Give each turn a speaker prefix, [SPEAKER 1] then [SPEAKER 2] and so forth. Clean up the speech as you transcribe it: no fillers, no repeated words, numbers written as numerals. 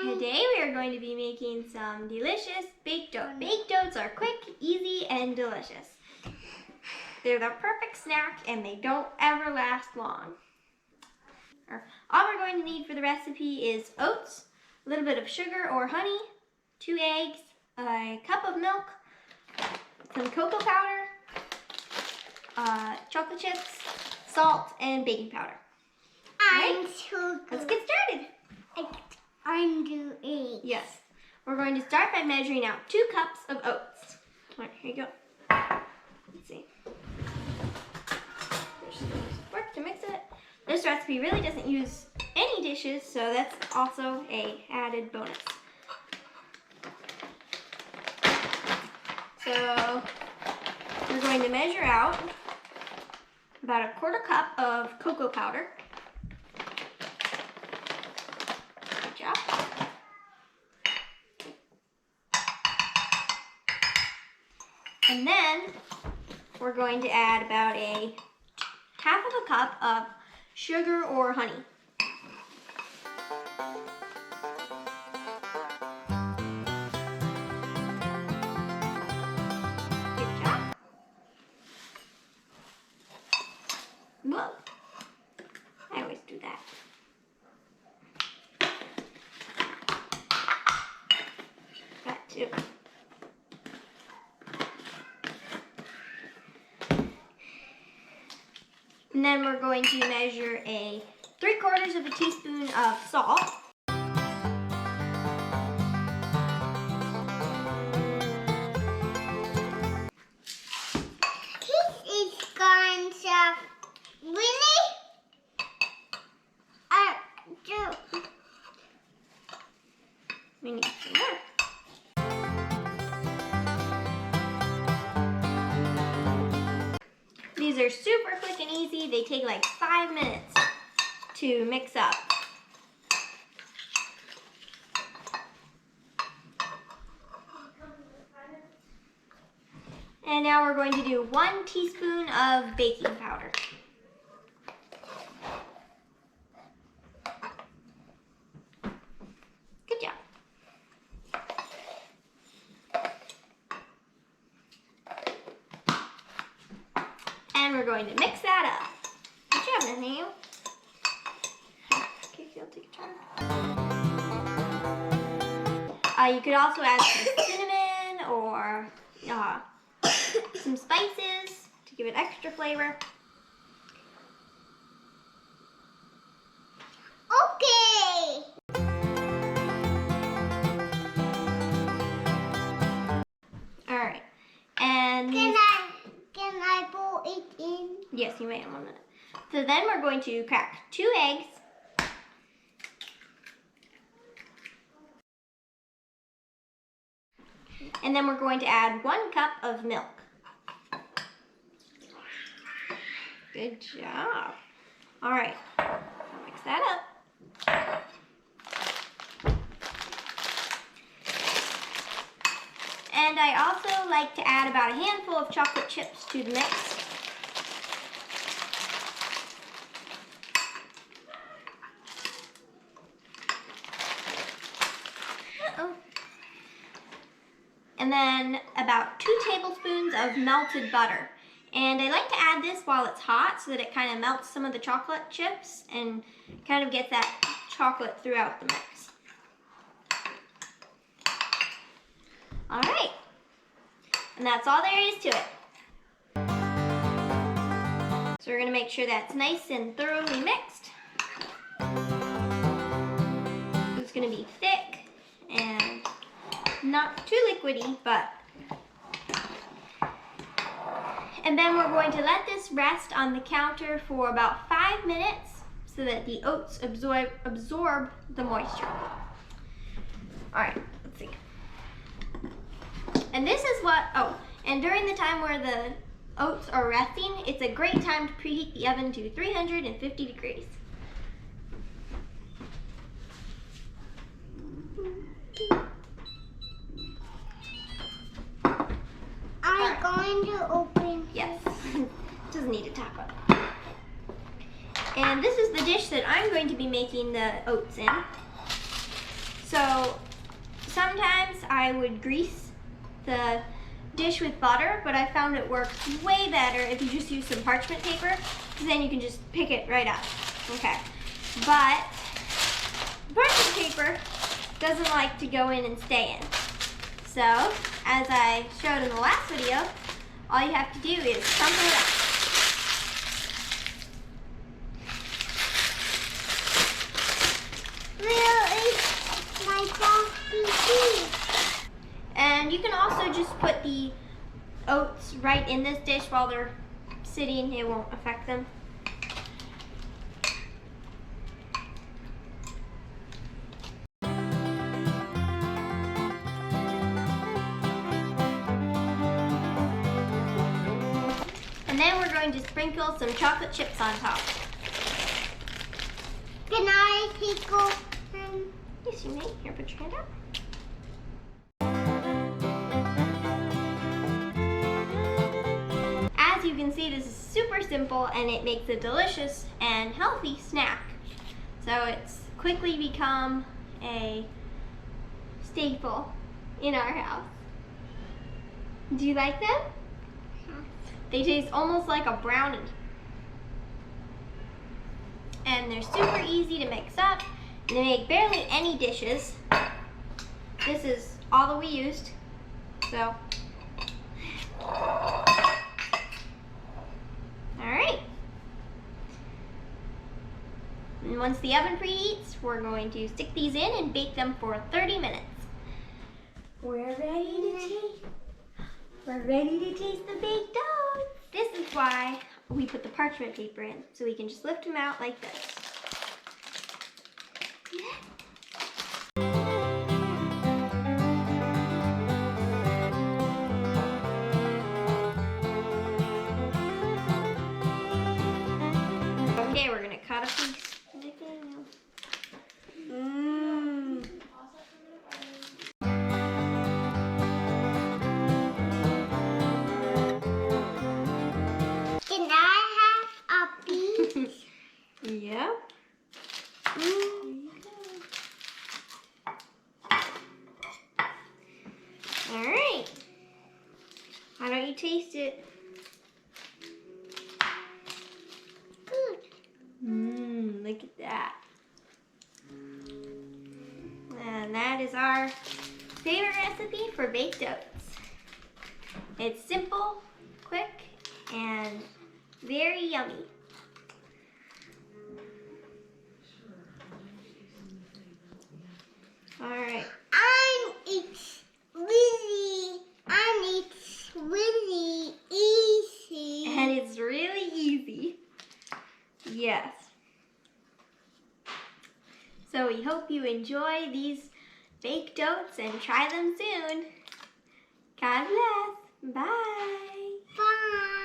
[SPEAKER 1] Today we are going to be making some delicious baked oats. Baked oats are quick, easy, and delicious. They're the perfect snack and they don't ever last long. All we're going to need for the recipe is oats, a little bit of sugar or honey, 2 eggs, a cup of milk, some cocoa powder, chocolate chips, salt, and baking powder.
[SPEAKER 2] And
[SPEAKER 1] right?
[SPEAKER 2] sugar.
[SPEAKER 1] Let's get started.
[SPEAKER 2] And do eggs.
[SPEAKER 1] Yes. We're going to start by measuring out 2 cups of oats. All right, here you go. Let's see. There's some work to mix it. This recipe really doesn't use any dishes, so that's also a added bonus. So we're going to measure out about a 1/4 cup of cocoa powder. Good job. And then we're going to add about a 1/2 cup of sugar or honey. Good job. Whoa. I always do that. Got 2. And then we're going to measure a 3/4 teaspoon of salt.
[SPEAKER 2] This is going to really
[SPEAKER 1] We need some more. These are super quick and easy. They take like 5 minutes to mix up. And now we're going to do 1 teaspoon of baking powder. Good job. And we're going to mix that up. Good job, Nathaniel. Okay, you'll take a turn. You could also add some cinnamon or some spices to give it extra flavor.
[SPEAKER 2] Okay.
[SPEAKER 1] All right. And
[SPEAKER 2] Can I pour it in?
[SPEAKER 1] yes, you may in 1 minute. So then we're going to crack 2 eggs. And then we're going to add 1 cup of milk. Good job. All right, mix that up. And I also like to add about a handful of chocolate chips to the mix. And then about 2 tablespoons of melted butter. And I like to add this while it's hot so that it kind of melts some of the chocolate chips and kind of gets that chocolate throughout the mix. All right. And that's all there is to it. So we're going to make sure that's nice and thoroughly mixed. It's going to be thick and not too liquidy, but. And then we're going to let this rest on the counter for about 5 minutes so that the oats absorb the moisture. All right, let's see. And this is what, and during the time where the oats are resting, it's a great time to preheat the oven to 350 degrees.
[SPEAKER 2] I'm going to open.
[SPEAKER 1] Yes, doesn't need to top up. And this is the dish that I'm going to be making the oats in. So sometimes I would grease the dish with butter, but I found it works way better if you just use some parchment paper, because then you can just pick it right up. Okay, but parchment paper doesn't like to go in and stay in. So, as I showed in the last video, all you have to do is crumple it up. And you can also just put the oats right in this dish while they're sitting. It won't affect them. And then we're going to sprinkle some chocolate chips on top.
[SPEAKER 2] Can I take off?
[SPEAKER 1] Yes, you may. Here, put your hand up. As you can see, this is super simple and it makes a delicious and healthy snack. So it's quickly become a staple in our house. Do you like them? They taste almost like a brownie. And they're super easy to mix up. And they make barely any dishes. This is all that we used. So, alright. And once the oven preheats, we're going to stick these in and bake them for 30 minutes. We're ready to taste the baked dough. This is why we put the parchment paper in, so we can just lift them out like this. Okay, we're gonna cut a piece.
[SPEAKER 2] Can I have a piece?
[SPEAKER 1] Yeah. All right. Why don't you taste it?
[SPEAKER 2] Good.
[SPEAKER 1] Look at that. And that is our favorite recipe for baked oats. It's simple, quick, and very yummy. All right.
[SPEAKER 2] And it's really easy.
[SPEAKER 1] And it's really easy. Yes. So we hope you enjoy these baked oats and try them soon. God bless. Bye.
[SPEAKER 2] Bye.